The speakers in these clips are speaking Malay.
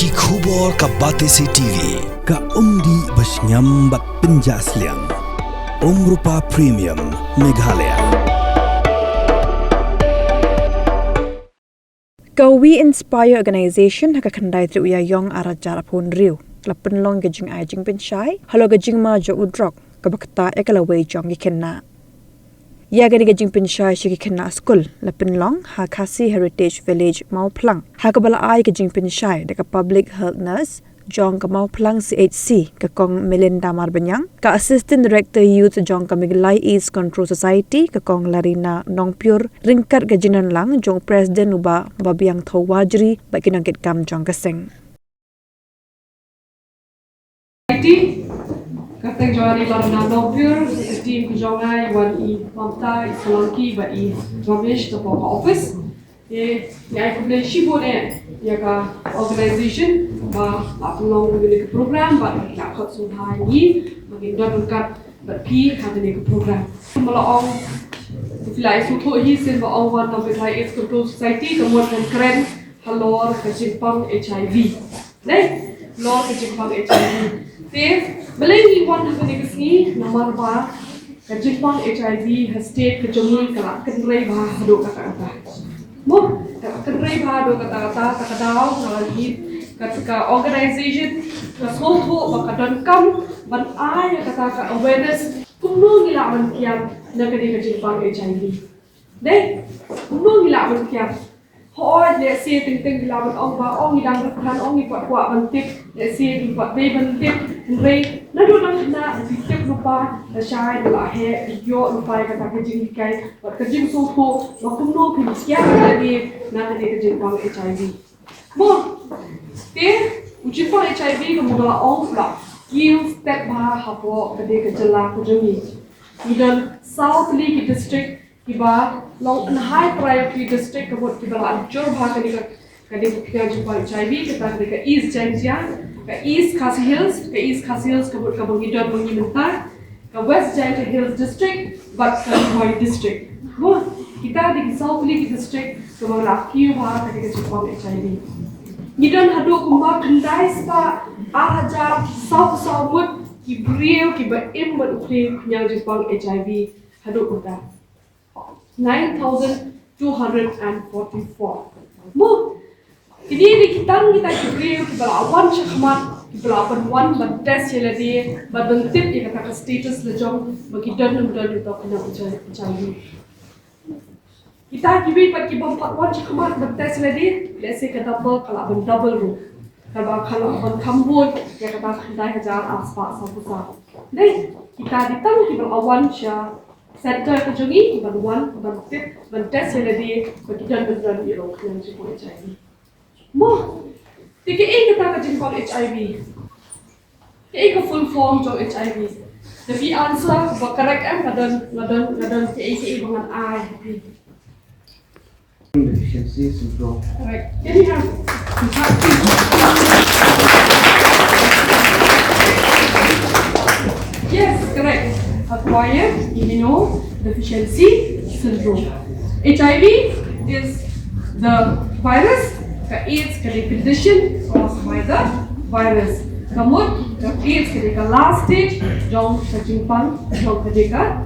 Ki khubor ka Batesi TV ka umdi basnyam bat penjaslian Rupa Premium Meghalaya. Ka We Inspire Organisation haka kandai tri uya yong arajar pun riu lapen long gajing ajing Pynshai halo Jingma jo Drok ka bakta ekalawe jong Khynnah. Ya gani gajing Pynshai shi Khynnah Skul lapen long ha Khasi Heritage Village mau plang ha ka bala ai gajing Pynshai deka public health nurse jong ka mau plang CHC ka kong Melinda Marbanyang ka assistant director youth jong ka Meghalaya AIDS Control Society ka kong Larina Nongpur ringkat gajinan lang jong president uba babiang thawajri ba kinangkit kam jong kaseng Kateng jawari Larina Nongpur team kujongai wan I mamta Solanki ba I Ramesh to office ye ya kumle shibo ne ya ka organization ba apulong ngene ke program ba ka khot su thai ni magin don kat ba pi ha ne ke program malaong filai su tho hi sin ba ong wan no Meghalaya AIDS Control Society ka mo kan kren halor ka Jimpang HIV ne lor ka Jimpang HIV te belai wan ha ne ke sni nomor ba ka Jimpang HIV ha state ka jomul ka kenrei ba hado ka mo kenrei ba do kata-kata takadaw lagi ketika organization ka soto bakadon kam ban ay kata awareness kuno gilawan kiam na kadi ka Jimpang HIV deh kuno gilawan kiam hoy le se ting gilawan ong ba ong idang kan ong ipat kwa bantik le se ipat be bantik rei na do na tip lupa na shai la he yo lupa kata ka jingkai wat ka jing soto ba kuno pin sia lagi na kadi ka Jimpang HIV mo te Jimpang HIV ka mudala ong la kill step ba hapo kadi ka jala ko jumi idon South League district kiba long an high priority district kabut kiba anjur ba kadi ka Jimpang HIV kita kadi ka East Jangja ka East Khasi Hills kabut ka bangidon mentar ka West Jangja Hills district but Skul district mo kita di South League district kabang lakiu ba kadi ka Jimpang HIV ngidon hadu kumba kendai spa ahajar saw kibriel kiba imbat ukri kunyang Jimpang HIV hadu uta 9,244 mo kini di kita kibriel kiba awan syakmat kiba awan wan bates yeladi badentit ya kata status lejong bagidon nudon itu kena HIV kita kibi pat kiba wan syakmat bates yeladi lese kata apa kalau double room kalau ban kambun ya kata kendai hajar aspa sabusa deh kita ditang kiba awan sya center kejungi ban wan ban tip ban test yeladi bagidon nudon itu kena HIV mo TKA kata ka Jimpang HIV TKA ka full form jo HIV tapi answer ba correct ngadon TKA bangan I deficiency syndrome. Correct. Can you have yes, correct. Acquired immunodeficiency syndrome. HIV is the virus. Ka AIDS ka condition caused by the virus. Kamut ka AIDS ka last stage jong sa Jimpang jong ka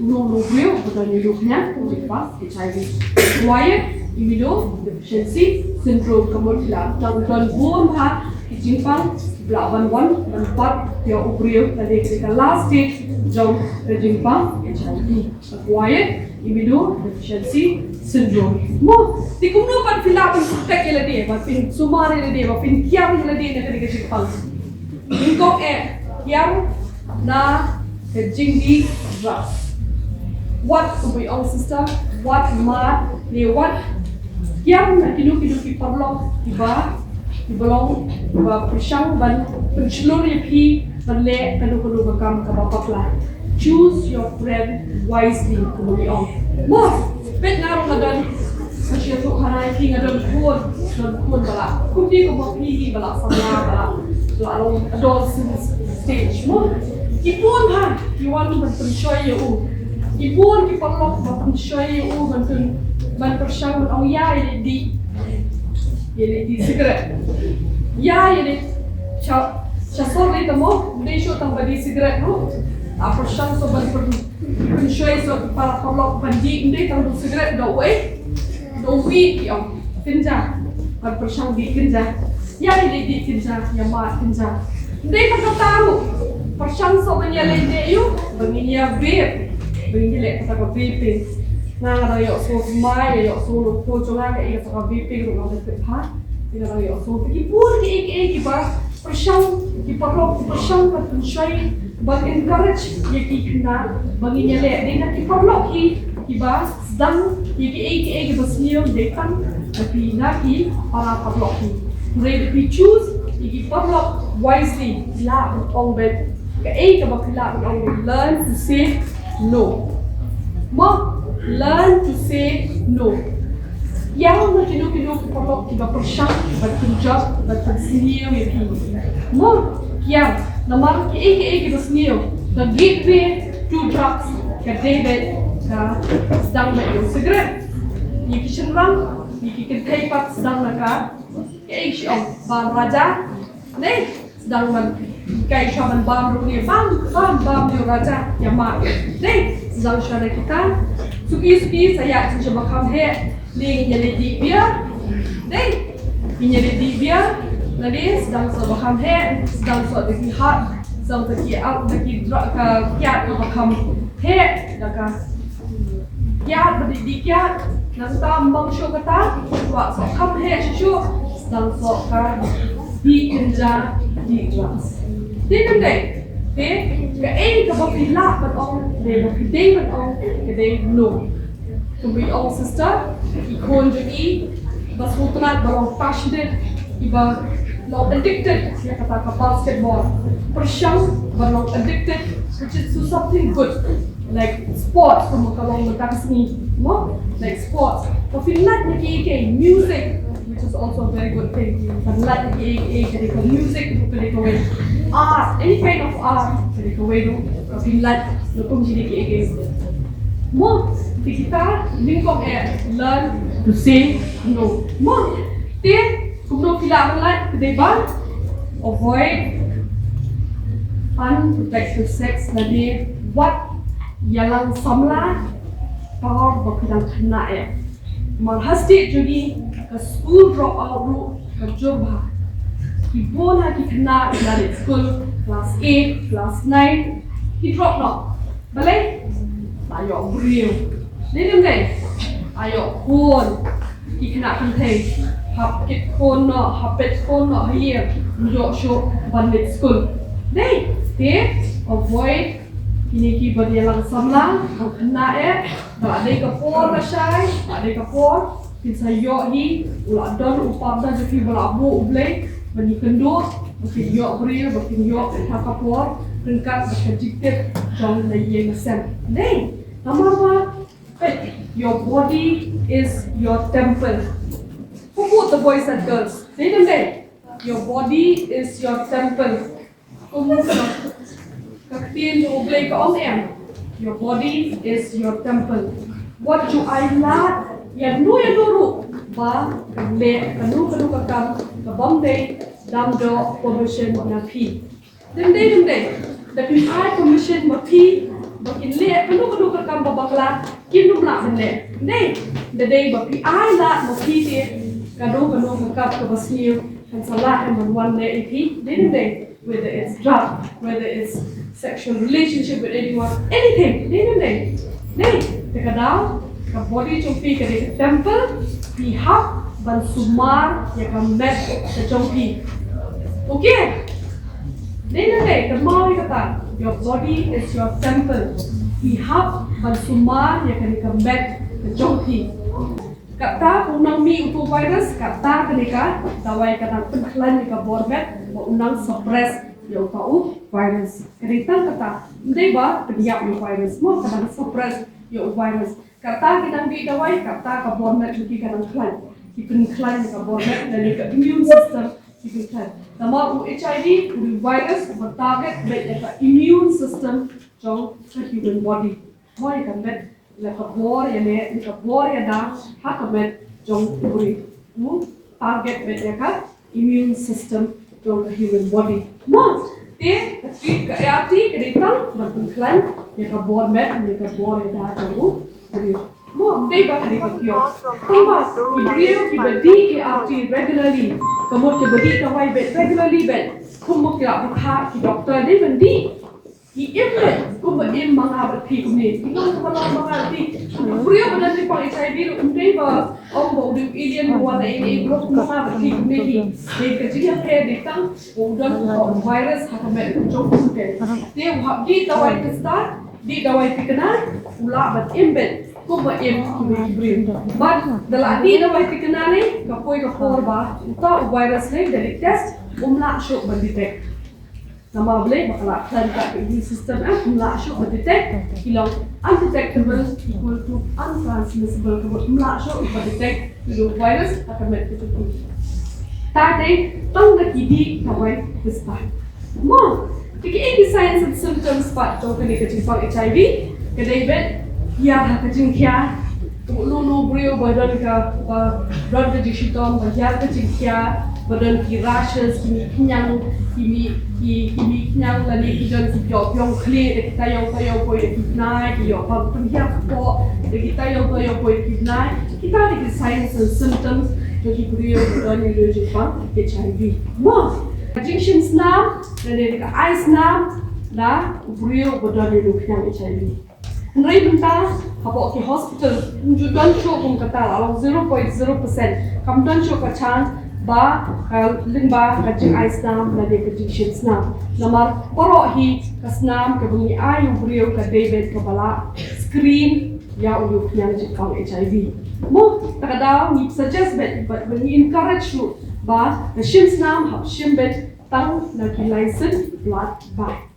no real bukan hidupnya Jimpang HIV. Acquired immunodeficiency syndrome kamut la dan bom ha Jimpang blaban wan dan pat dia real ka last stage jong ka Jimpang HIV. Acquired immunodeficiency syndrome. Mo, di kumno pan filapan tek ila dia, ba pin sumari ila dia, ba pin kiam ila dia na kadi Jimpang. Ngop kiam na jingdi drugs. What we all sister, what mat, ni what kiam na kidu parlong iba ibalong ba pisang ban pencelur pi banle kanu bakam ka bapakla. Choose your friend wisely kami all. Mo, bet na ro dan masya tu hanai ki ngadon kun bala. Kundi ko mapi bala sama bala. Lalu adolescence stage. Mo, ipon ha, you want to Pynshai you. Ipon ki parlok ba Pynshai you ban persang au ya di secret. Ya ini Shasor ni tamo, dia show tang badi cigarette no. Apa shang so badi Pynshai so para kolok bandi ni tang cigarette do weed yang kinja. Apa shang di kinja. Ya ini di kinja, ya mat kinja. Dia kan tahu. Pershang so banyale dia you, banginya vape. Banginya kata ko vaping. Nga yo so mai yo so ko chunga ke yo so vaping ro ngam ha. Ina yo so ki pur ki ba pershang ki parok pershang ka Pynshai bang encourage ye ki Khynnah banginya le dia ki parok ki ba sedang ye ki basniyo de kan tapi na ki para parok ki. Ready to choose ye ki parok wisely la ong bet ka bakla ong learn to say no. Learn to say no. Yang kinu parok ki ba pershang ba kunjab ba senior ye ki. Yang namar ki basniyo the gateway to drugs ka David ka sedang main cigarette. Ye ki shenrang ye ki kentai pat sedang naka siom bam raja ne sedang man kai shaman bam ru ni bam di raja yama ne sedang syara kita suki saya cuba makam he ling jadi dia ne jadi dia lagi sedang so makam he sedang so di hat sedang taki out taki Drok ka kiat makam he daka kiat berdiri kiat nang tambang show kata wa so kam he shu sedang so ka di kerja di kelas. Dia nampak, ke bakila batong, dia bakidai batong, kedai no. Kemudian all sister, ikon jadi, bas hutanat barang passionate, iba not addicted, dia kata ke basketball. Persyang barang addicted, which is to something good, like sports, kalau letak seni, like sports. Tapi nak ni music. Which is also a very good thing. But like music, art, any kind of art, tapi like more kita lingkong learn to say no. More dia kuno pila like kedai avoid unprotected sex lagi what yalang samla power bakilang Khynnah marhasti jadi ke Skul drop out ru ke Jingma. Ibu nak Khynnah dari Skul kelas 8, kelas 9, he drop no. Balai, ayo beriu. Ni deh, ayo kon Khynnah kantai, hapit kon no here, jo show bandit Skul. Deh, avoid ini ki badialang samlang Khynnah ada kapor Pynshai, ada kapor Pynshai yo hi ulah don upada jadi belabu ublay bani kendor mungkin yo beri mungkin yo kapor ringkat berkejikit jong lagi ngasem nei nama your body is your temple. For both the boys and girls they your body is your temple. Kaktin ublay ka on your body is your temple. What do I like? Yang nuru ba le kanu kakam kabamde damdo promotion na pi. Dende tapi I promotion ma pi bakin le kanu kakam babakla kinum la dende. Dende ba pi I la ma pi te kanu kakam kabasniu kan salah and one le pi. Dende whether it's drug, whether it's sexual relationship with anyone, anything. Dekadau ka body chompi ka de temple pihak ban sumar ya ka met sa chompi. Okay? Ka mau kata your body is your temple. Pihak ban sumar ya ka met sa chompi. Kata unang mi utu virus kata kenika dawai kata penklan ka borbet ba unang suppress ya utau virus. Kerita kata ndai ba pediap yo virus mo kadang suppress yo virus. Kata kita di dawai kata ka borbet lagi kadang klan. Kipen klan ka borbet dan ka immune system kipen klan. Nama HIV virus bertarget baik ka immune system jong sa human body. Moi kan bet la kabor ya le kabor ya da hakamet jong puri target bet ka immune system trong the human body. Mo te treat ka ati ke ditang berklan ya ka bor met ya ka bor da tahu. Mo te ba hari ka kyo. Tama ibrio ki bedi ke ati regularly. Kamu ke bedi ka wai bet regularly bet. Kamu ke abha ki doctor de bendi. Ki imlet ko ba im mga berpi ni. Ino ko ba mga ti. Ibrio ba dan pang HIV ro umdei ba om bo du alien wala ini grup mga berpi ni hi. Ni ke jiya pe ditang udan virus ha ka met jong ke. Te wa di dawai ke start di dawai pikana ula bat imbet. Ko ba im ibrio. But dala di dawai pikana ni ka poi ka por ba uta virus ni dari test umla syuk ba detect. Nama boleh bakal plan kat immune system umla syuk ba detect hilang undetectable equal to untransmissible ko umla syuk ba detect hilang virus akan met itu. Tadi tang nak kidi kawai besar. Mo tiki any signs and symptoms pat to kini kecipang HIV kedai bet ya ha kecingkia lu brio badan ka badan ka jisitong ya kecingkia badan ki rashes kimi kenyang kimi kenyang lali ki jon ki pyong clear de kita yo poi de kinai ki yo pa tum ya ko de kita yo poi de kinai kita de signs and symptoms jadi brio badan ni jisipang HIV. Mo injections nam dan de ka ice nam da brio badan ni kenyang HIV. Nrai benta hapo ki hospital unjudan cho kum kata alang 0.0% kamdan cho ka chance ba lingba ka jing ice nam na de ka jing nam lamar poro hi kasnam ka bungi ayu brio ka david ka bala screen ya ulu yang jikang HIV. Mo takadaw ni suggest but when we encourage you ba the shims nam hab shimbet tang na ki license blood buy.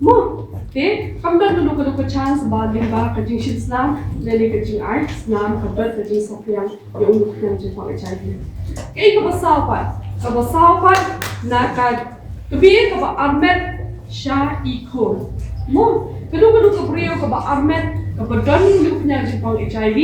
Mo te kamdan dulu ka chance ba lingba ka jing shits nam lele ka jing ice nam ka bet ka jing sapiang ya ulu yang jikang HIV. Kaya kabasapat na kabi kaba armet siya ikon. Mo, kadu kabriyo kaba armet kaba doni lup niya jipang HIV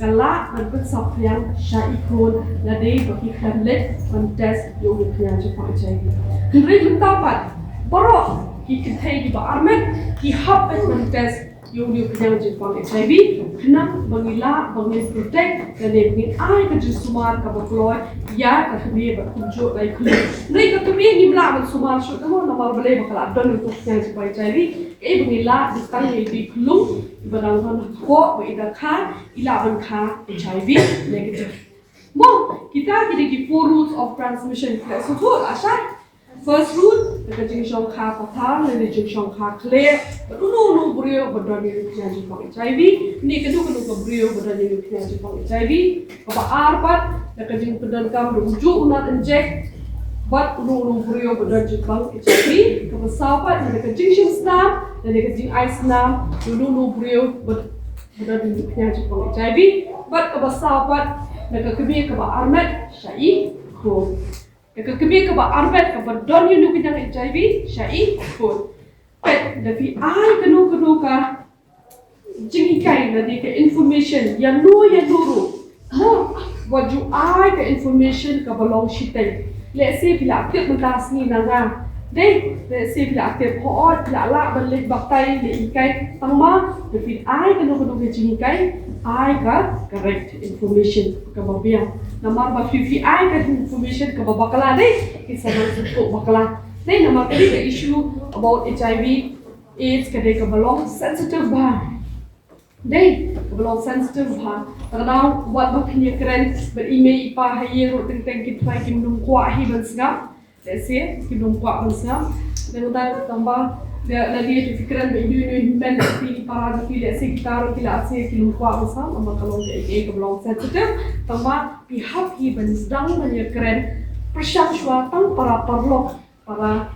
kala nagpagsak niyang siya ikon na day bakiklamlet contest yung lup niya jipang HIV. Hindi yung dapat, baro, kikitay kaba armet, kihapit contest yung lup niya jipang HIV kena bangila bangil protect dan bangil ay ka sumar ka bakloy ya ka kami ba kunjo ay kulo nay ka kami ni bla ba sumar syo mo na marbale bakala don yung yang sa HIV kay bangila ditang di kulung ibadang han ko ba ida ka ilaban ka HIV negative. Mo kita kini 4 routes of transmission so to asya. First route, the jing Shangkhawiah patang, the jing Shangkhawiah clear. But no brio, but don't you can jipang HIV. Ni kedu brio, but don't you can jipang HIV. Kapa arpat, the jing pedan kam rujuk unat inject. But no brio, but don't jipang HIV. Kapa sapat, the jing shim snap, the jing ice snap. No brio, but don't you can jipang HIV. But kapa sapat, the kebi kapa armet, syai ko. Kami kaba arbet kaba don you nuk yang HIV syai ko pet tapi ai kanu ka jingikai na di ka information yang nuru mo waju ai ka information kaba long shitai let's say bila aktif mentas ni nanga dei let's say bila aktif ho bila la balik baktai le ikai tangma tapi ai kanu ka jingikai ai ka correct information kaba biang namar ba fifi ai ka information ka bakala dai isa man to bakala dai namar ka the issue about HIV AIDS ka dai ka belong sensitive ba dai ka belong sensitive ba kadang wat ba kini keren ber email ipa haye ro teng kit pai kim dum kwa hi ban sngap let's say kim dum kwa ban sngap dan tambah dia lagi fikiran berdua human pilih para pilih sekitar pilih asyik kilum kuat besar, amma kalau dia belum sensitif, tambah pihak hiban sedang menyekren persyaratan para perlok para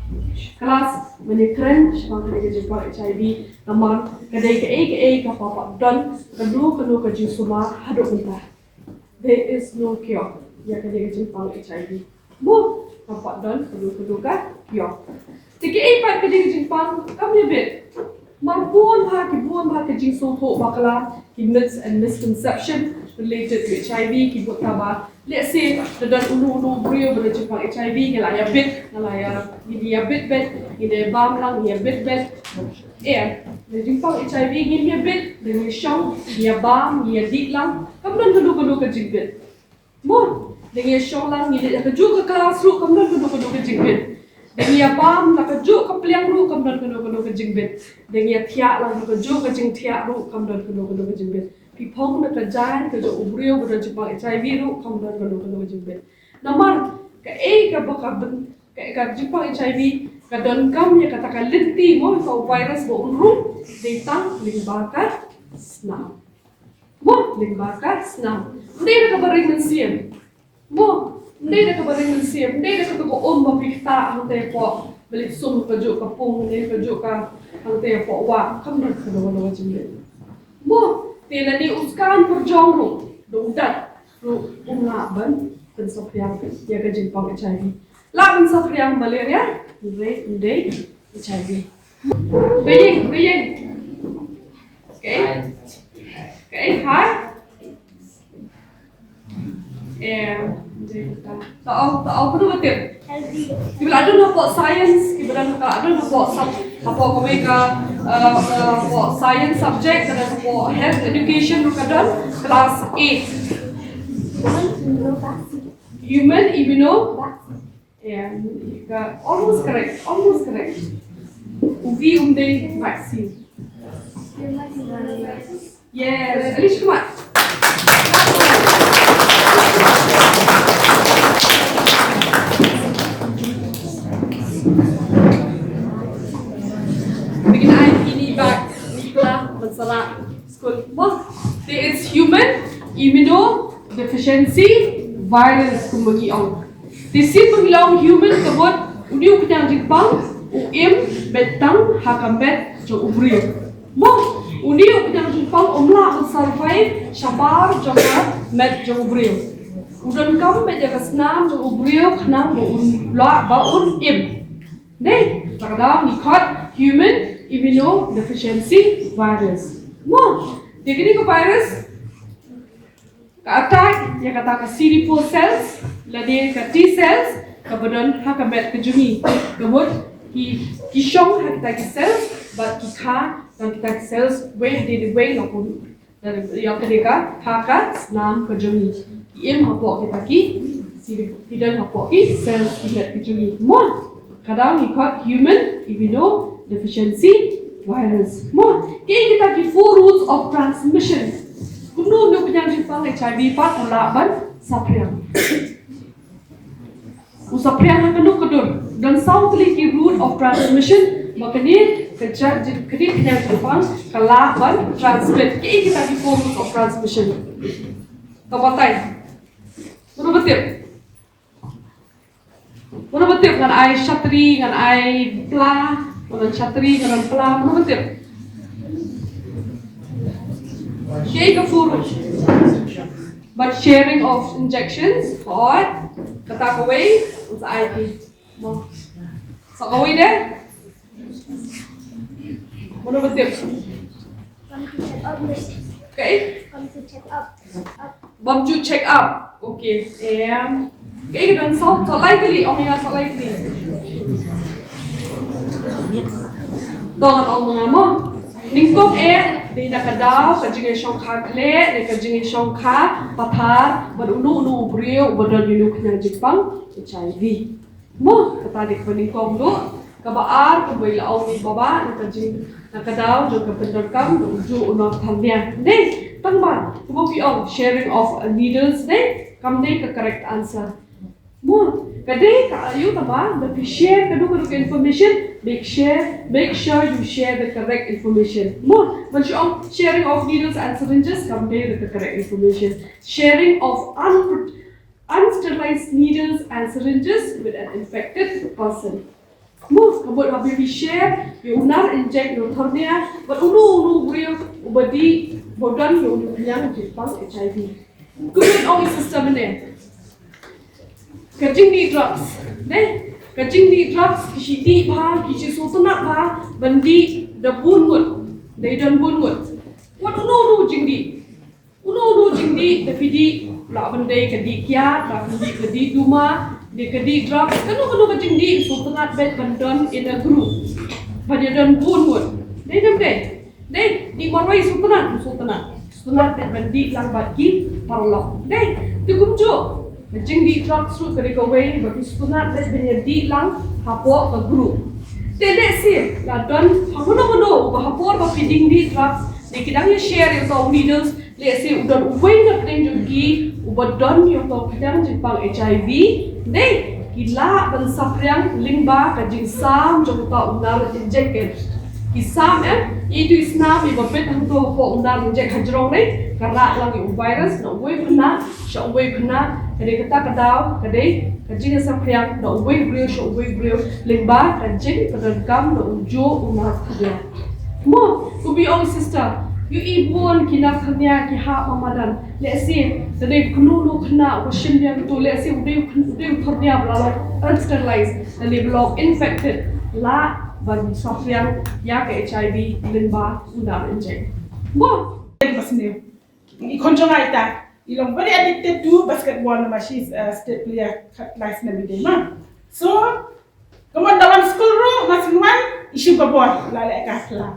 kelas menyekren sebagai kejadian HIV, tambah kedai kapapa dan kedua kejadian semua hadap entah. There is no cure. Ya kejadian HIV. Bu, kapapa dan kedua cure. Tiki ipat ke jing Jepang, kami bet. Marbuan ha ke jing soto bakala, ki myths and misconceptions related to HIV, ki buat taba let's say dan ulu brio berjumpa HIV ngalaya bit ngalaya dia bit dia bam lang dia bit berjumpa HIV dia bit dengan syong dia bam dia dik lang kemudian kedua kejibit mo dengan syong lang dia keju ke kelas ru kemudian kedua kejibit dengan bam la keju ke peliang ru kemudian kedua kejibit dengan tiak lang keju ke jing tiak ru kemudian kedua kejibit Pipong na kajan ka jo ubrio bro jipang HIV ru kamdan kanu jibet. Namar ka ka ben ka jipang HIV ka don kam ya kata ka linti mo ka virus bo unru detang limbaka snam. Mo limbaka snam. Ndai na ka baring mensiam. Mo ndai na ka baring mensiam. Ndai na ka ko ba pikta ang te po balik sum ka jo ka pung ne ka jo ka ang te po wa kamdan kanu jibet. Mo Tila ni uskan perjong ru, dodat ru ungaban pensapriang ya ke Jepang HIV. La pensapriang malaria, ndai HIV. Beying. Okay, hi. Tahu perlu betul. Kita ada nak buat science, kita ada nak buat apa mereka buat science subject, ada buat health education kadang kelas 8. Human immuno. Almost correct. Uvi vaccine. Yes, Alish come on. Begin ini back masalah Skul. There is human immunodeficiency virus kumbagi ong. Tisi pengilang human kebot udiu penyang Jepang betang hakambet jo ubrio. Udiu penyang Jepang omla survive shabar jonga met jo ubrio. Udan kam met jaga senam jo ubrio khnang bo baun Deh, kadang nikot human immunodeficiency virus. Dia kini ke virus attack yang kata ke CD4 cells, ladi ke T cells, kemudian hakamet ke jumi. Kemudian ki syong kita ke cells, but kita dan kita ke cells way lapun dari yang kedua haka senam ke jumi. Im hapok kita ki tidak hapok ki cells kita ke jumi. Kadang ikut human immunodeficiency virus. Kita ki 4 routes of transmission. Kuno no penyakit Jepang HIV pat laban sapriang. Usapriang akan kedua dan southly ki route of transmission makanya kerja kini penyakit Jepang kalaban transmit. Kita ki 4 routes of transmission. Kapatai. Kuno betul. Mana betul dengan ai shatri dengan ai pla, dengan shatri dengan pla, mana betul? Okay, kafur. But sharing of injections or Skul untuk IT. Skul deh. Mana betul? Okay. Bam check up. Okay. Okay, dan so likely, likely. Dongan mga mo. Ningkop di nakadaw, kajingay Shangkhawiah, kajingay Shangkhawiah, pathar, badunu ubrio, badal yunuk ng Jepang, HIV. Mo, katadik pa ningkop do, kabaar, kabaylaw ni baba, nakadaw, jog kapendorkam, uju unang thamnya. Hindi, tangba, kumapiong, sharing of needles, kam the correct answer. Kadai you tama, but you share kadu information, make sure you share the correct information. But you sharing of needles and syringes, compare the correct information. Sharing of unsterilized needles and syringes with an infected person. Kabut habi share, you unar inject your thornia, but unu brio ubadi bodan you yang Jepang HIV. Good all system in Kajing ni drugs, kajing ni drugs, kishi di ba, kishi sotonak ba, bandi da bungut, they don't bungut. What uno jing di, di tapi la bandai kedi kia la kedi duma di kedi drop kanu kajing di sultanat bet bandon in a group bandon pun deh di marwai sultanat bet bandi lang bagi parlok deh dikunjuk kajing di drop su kedi kawai bagi sultanat bet bandi lang hapo ke group deh sih la don hamuno bahapor ba feeding di drop di kidang share yung tong leaders let's say udon uway na pwedeng jogi ubadon yung tong kidang jipang HIV deh kila ban sapriang limba kajing sam jong ta unar inject kisam itu isnam ibapet ang to po unar inject hajrong ne karena lagi virus na uway pena sya uway pena kade kata kadaw kade kajing sapriang na uway grill sya uway grill limba kajing kadagam na ujo unar kaya Mo, to be our sister, you ibon kina kanya ki ha mamadan. Let's say, today kunulu kena question yang tu. Let's say udah kanya berlalu unsterilized dan dia belum infected. La bagi sofian ya ke HIV limba sudah inject. Mo, pasne. Ikonjong aita. Ilong very addicted to basketball nama she's state player license every day ma. So, kamu dalam school ro masnuan isu babon la ka.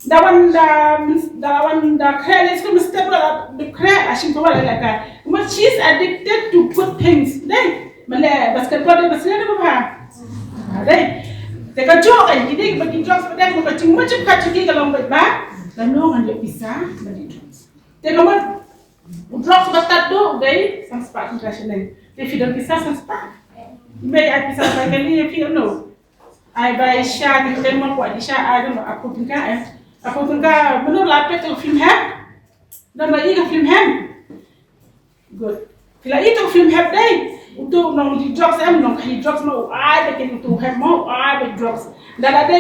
Dawan da credit school mesti the credit asyik kau ada kan. But she's addicted to good things. Deh, mana basketball dia mesti ada apa? Deh, teka jok kan, jadi bagi jok sebenarnya mau kacung macam kacung kalau berba, lalu anda bisa bagi jok. Teka mana jok sebentar do, deh, sang spark international. Dia tidak bisa sang spark. Ibai I bisa sekali dia feel no. I buy share di tempat kuat di share I don't know aku tinggal Aku tengah menurut lapet tu film ham, dan lagi ke film ham, good. Bila itu film ham deh, untuk nong di drugs nong di drugs mau, bikin untuk ham mau, bikin drugs. Dan ada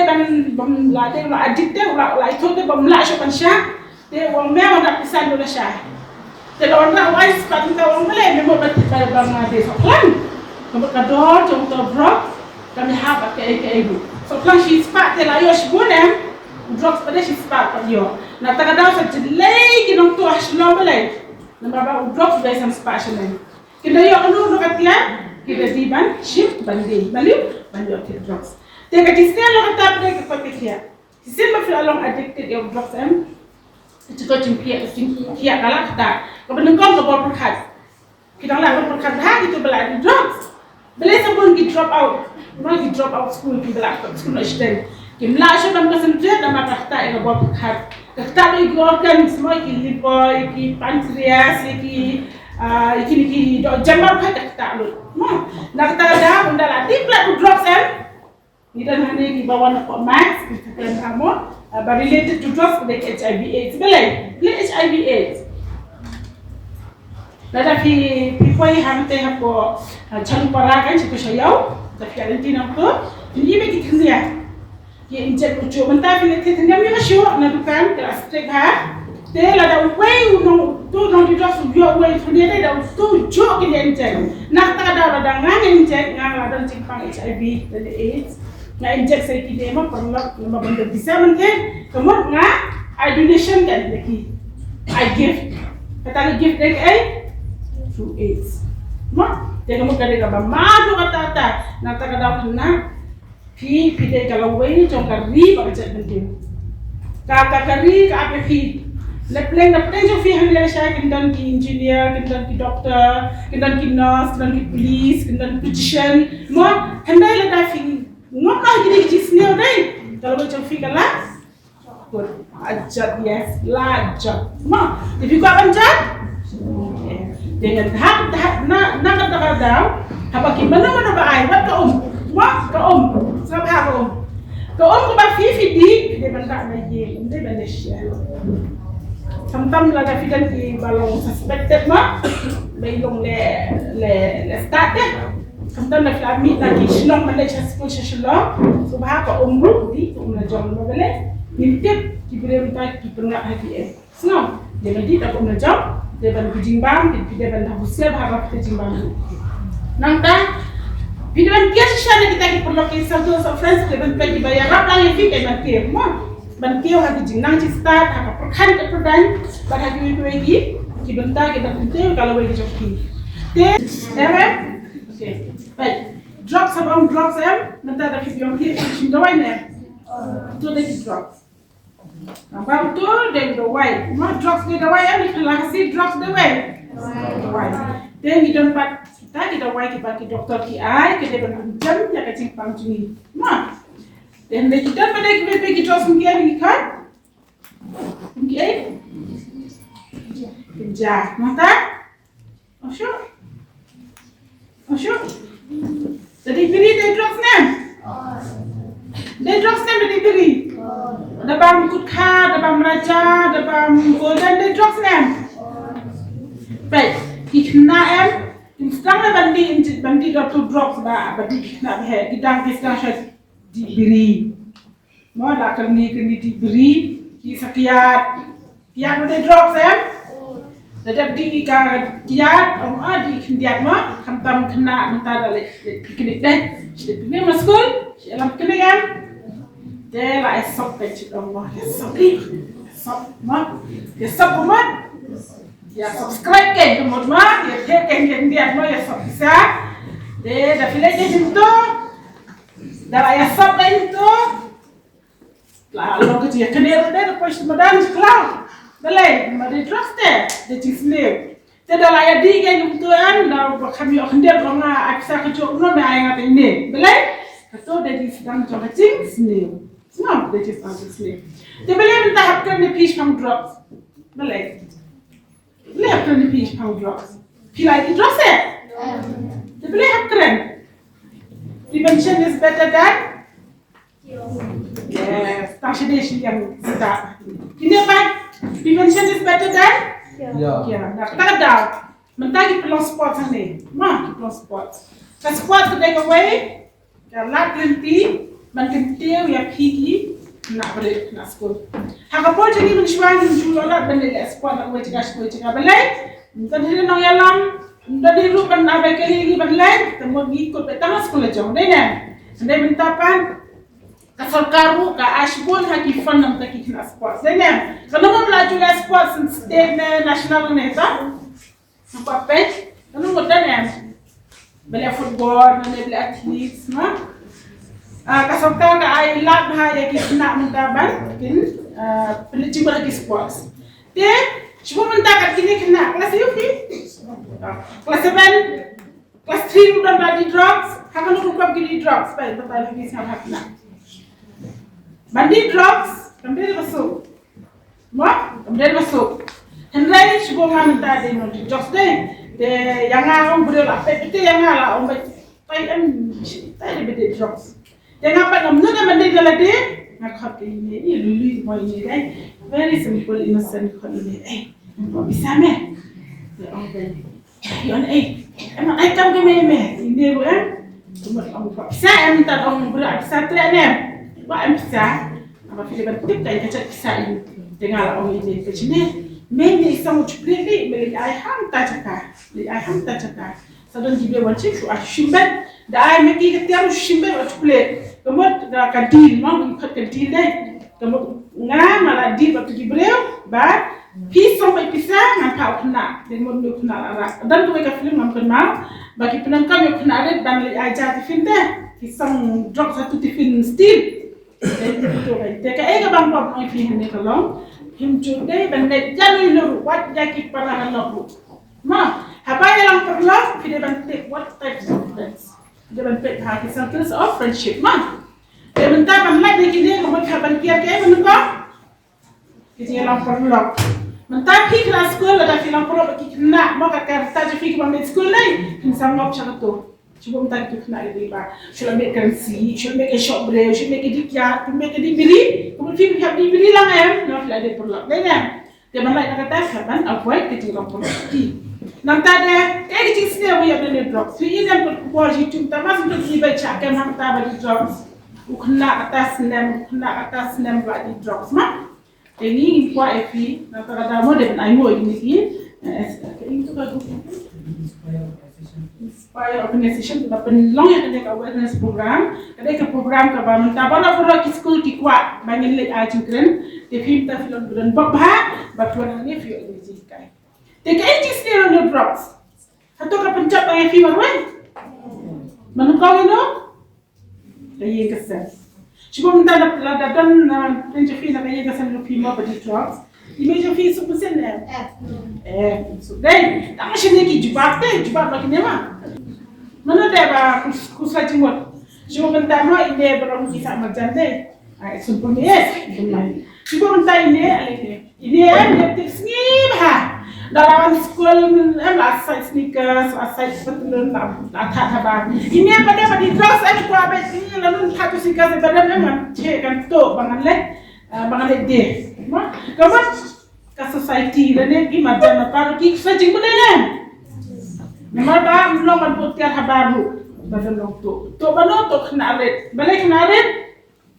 bam lade la addicted, la itu tu bam la syapan syah, dia orang memang nak pisan dulu syah. Jadi orang wise pada orang boleh memang pada bam ada soklan, kamu kador contoh drug, kami hab ke ibu. Soklan si spak tela yosh bunem. Drugs pada si spark pada dia. Nak tak ada saja lagi kita tu asal boleh. Nama apa drugs pada sam spark sini. Kita yang anu nak katian kita diban shift bandi, bandi okey drugs. Teka disini lo kata apa ke kau pikir? Disini mesti along addicted yang drugs itu kau cimpiak kalah kata. Kau benengkau kau bawa perkat. Kita orang perkat dah itu belai drugs. Belai sebelum kita drop out, mana kita drop out school kita belai school nasional. Kimla siya bang concentrate na makakta yung buat perkat. Kakta yung organ semua iki liver, iki pancreas, iki jamar pa kakta lo. Nakta dah bunda la di plat drugs Ni dan hanya di bawah nak max kita plan kamu but related to drugs like HIV AIDS. Belai HIV AIDS. Nada pipoi hamte hapo chalu parakan situ sayau tapi karantina tu ini bagi Khynnah. Ye inject ucu mentah pilih kita ni masuk na dukan kelas straight ha. Dia ada way unong tu nong di drop sujo way tu dia ada tu ucu kita inject. Nak tak ada ngang inject ngang ada Jingma HIV dan AIDS. Na inject saya kita emang perlu nama benda bisa mungkin. Kemudian ngang I donation kan lagi. I give. Kata give lagi through AIDS. Mak, dia kamu kadang kadang malu kata nak tak ada kena. Pide kalau wei jong kari baca penting. Kata kari apa pi? Lepleng jong fi hamil saya kendan ki engineer, kendan ki doktor, kendan ki nurse, kendan ki police, kendan physician. Mo handai la fi ngop lah jadi jisne dai. Kalau jong fi kala ajat yes, lajat. Mo tapi kau ajat dengan tahap nak kata daw. Apa ki mana ba ai wat ka Wah, kau sebab apa kau kau berfifi di dia benda lagi, dia benda share. Sometimes lada fidan di balong suspected mah, belong le start deh. Sometimes nak kami lagi senang mana Skul sesuatu, sebab kau umur di tu mana jam mana boleh, nitip kita minta kita nak hati senang. Dia nanti tak umur jam, dia benda Jingma, dia benda hasil bahasa kita Jingma. Nangta Biduan kia sisya kita perlu kisah tu friends kita bagi bayar rap lagi fi kayak ban kia hati jingnang ci start haka perkan ke perdan ban hati itu lagi Ki bentar kita penting kalau boleh joki. Okay. Baik. Drops abang drops bentar dah kita yang kita cindawai ni. Tu dah kita drops. Abang tu dia dawai. Ma drops dia dawai ni kalau kasih drops dawai. Dawai. Then kita dapat kita dawai kita doktor ki ai kita berjam ya kacing pangcungi. Ma. Dan kita pada kita pergi drops ni kan? Okay. Kerja. Mata? Oh sure. Jadi pilih day drops ni. Day drops ni jadi pilih. Dabam kutka, dabam raja, dabam golden day drops ni. Baik, Khynnah sedang bandi doktor drops ba bandi Khynnah he gidang discussion diberi. Mau nak kini diberi ki sekiat. Kiat day drops Dadap di kiat di kendiat ma kamtam kena mentara le piknik deh. Jadi piknik mas Skul, dalam piknik kan. Dia lah esok pecik Allah, esok ma, esok ma. Ya subscribe kan kemud ma, ya take kan kendiat ma esok bisa. Dia dah pilih je itu. Dah esok kan itu. Lah lo kerja kenal deh, lepas madan sekolah. Belai, mari drops dia cisne. Tidak layak di kan kebetulan, dah kami akhirnya orang aksa kecil orang yang ada ini. Belai, kata dia sedang coba cisne. Semua dia cisne. Dia belai minta hapkan di piece pang drops. Belai hapkan di piece pang drops. Pilih di drops Dia belai hapkan. Prevention is better than. Yes, tak sedih yang kita. Ini apa? Prevention is better than? Yeah. Nah, kita dah. Mentagi pelong sports ni. Mah pelong sports. Kalau sports kita take away, kalau berhenti, mengentiu ya pigi, nak balik nak Skul. Hagapun jadi mencuan menjualat benda sport nak buat cakap belai. Entah dia nak yalam, entah dia lupa nak baik lagi belai. Temu ikut petang Skul aja. Dah. Anda minta pan. Kasar karu ka ashbon hakifan nam ta Khynnah sports dene kalau mau belajar sports state national neta apa page kalau mau dane bela football bela athletes ma kasar ka ai lag ha ya Khynnah mentaban kin pelajim lagi sports de cuba mentak kini Khynnah kelas UP kelas 7 kelas 3 udah belajar drugs hakan lupa gini drugs baik betul lagi sama Khynnah Bandi drops, kemudian masuk. Kemudian masuk. Henry cuba minta dia nanti drops deh. Dia yang orang beri lah, itu yang lah orang tay beri drops. Dia ngapa namanya dia bandi dia lagi? Ngakap ini lulu mau ini deh. Very simple innocent kalau ini. Bisa meh? Dia orang beri. Yon emang kamu kemana? Ini bu cuma orang bisa minta orang beri bisa tidak ni? Wah, bisa. Apa filem bentuk dan kaca kisah ini dengan orang ini ke sini. Meni sama cukup ni, meli ayam tak cakap, Sedang dia wajib tu ashimben, dah ayam meki ketiar ashimben cukup. Kemudian dah kadil, mau ikut kadil deh. Kemudian ngah malah di waktu Gibril, bar pisau mai pisah ngakau Khynnah, dengan mulut Khynnah arah. Dan tu mereka filem nampak mau, bagi penonton yang Khynnah ada dan li ajar tifin deh, kisah drop satu tifin steel. Dia kaya bang pop mai fi hande kalong him chude bande jani loru wat jaki para loru ma habaya lang perlo fi de bante what types of friends de bante ha circles of friendship ma de banta ban lai de kide ko ma ban kia ke mun ko kiti lang perlo manta fi class Skul ada fi lang perlo ki Khynnah ma ka ta je fi ki ban Skul lai him sam ngop chakato Cuba minta itu Khynnah itu iba. Should make currency, should make a shop bread, should make a dikia, should make a diberi. Kemudian kita diberi lang no fly de perlu. Dene. Dia malai nak kata kan avoid kita orang perlu. Nanti ada, kecil sini we have the Drok. So ini yang berkuat YouTube. Tamas untuk dibaca kan hang tabadi Droks. Khynnah atas nem badi Droks mah. Ini kuat epi. Nanti kata mau dengan ayo ini ki. Ini tu kan Inspire organisation kita penlong yang ada awareness program, ada ke program ke bahan tabana pura ki Skul ki kuat bangin lek ajungkren, te film ta film bulan babha batuan ni fi organisi kai. Take 80 still on your drugs. Satu ka pencet ang fever wen. Manukau ino. Kaya kesan. Cuba minta ada dan pencet fever kaya kesan lu fever pada drugs. Imagine fever seperti ni. So then, tak macam ni jubah bagi ni mah. Mana dia ba kusla jenggot. Cuba minta no ini berang kisah macam ni. Sumpah ni Cuba minta ini dia tips ni bah. Dalam Skul asal sneakers, asal betul nak thabang. Ini pada drugs ada kuah besi lalu satu sneakers pada memang kan tu bangan dia. Kawan ke society dan ni macam apa lagi sejeng pun ni. Memang dah belum membuatkan habaru pada waktu. Tu baru tu kena red. Balik kena red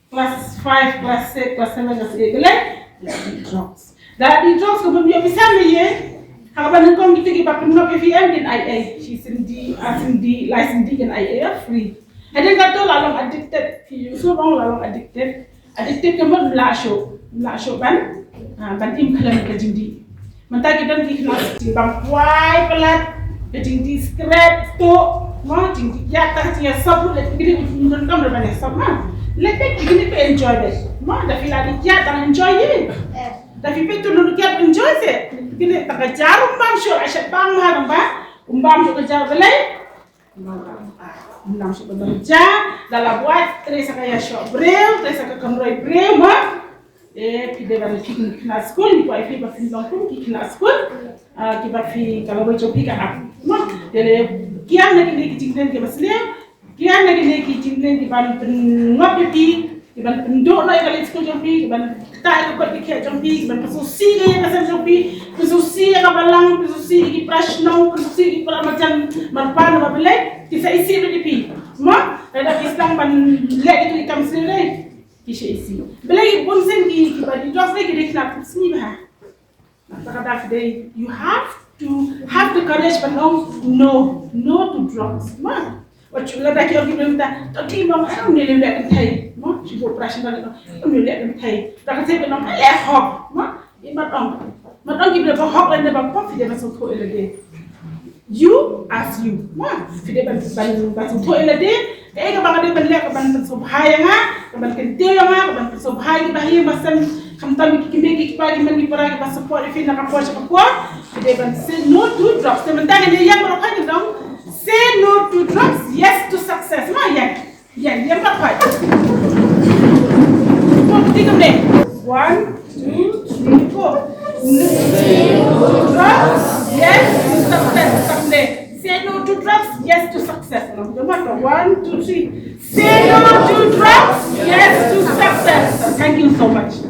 kelas 5, kelas 6, kelas 7, kelas 8 balik drugs. Dari drugs kemudian bisa ni Kalau nengkong kita kita penuh PVM dan IA, she's in the license dan IA free. Ada kata lalang addicted, so orang lalang addicted kemudian melasho ban im kalam kejindi. Mentah kita ni kena bang kuai pelat, kejindi scrap tu, mau jindi ya tak cia sabu lek kita nengkong berbanyak sama. Lek kita enjoy deh, mau dah feel ada ya tak enjoy ni. Tapi itu nunggu kita enjoy sih. Kita tak kejar umbang show, asyik bang mahal umbang show kejar belai. Umbang show kejar, dalam buat terasa kayak show breu, terasa kayak kamera breu mah. Kita baru kena Skul, ni kuai pergi bafin longkung kena Skul. Kita pergi kalau boleh coba kan mah. Jadi kian lagi ni kijingden kita masih, kian lagi ni kijingden kita Ngop pergi. Iban penduk nak balik Skul jompi, iban tak ikut dikit jompi, iban pesusi ke pasal jompi, pesusi yang balang, pesusi di prashnau, pesusi di macam marpan apa belai, kita isi lebih pi. Mak, ada Islam ban lek itu ikam sendiri, kita isi. Belai pun sen di di drugs lagi dia kena sini bah. Tak ada today, you have the courage but no to drugs. Mak, waktu lada kita orang kita tak terima orang ni lek kentai. Cuba operasional itu, lihat dan thay. Dah kasi benang hok, matang kita berhok dan berhok tidak masuk tu elade. You as you, tidak masuk tu elade. Kabang ada benda kabang persubhaya kabang kentia kabang persubhaya bahaya macam kamtam kiki pagi mandi peragi pas support if nak apa apa. Tidak say no to drugs. Sementara dia yang berapa ni dong? Say no to drugs, yes to success. Yang berapa? 1, 2, 3, 4. Say no to drugs, yes to success. Say no to drugs, yes to success. 1, 2, 3. Say no to drugs, yes to success. Thank you so much.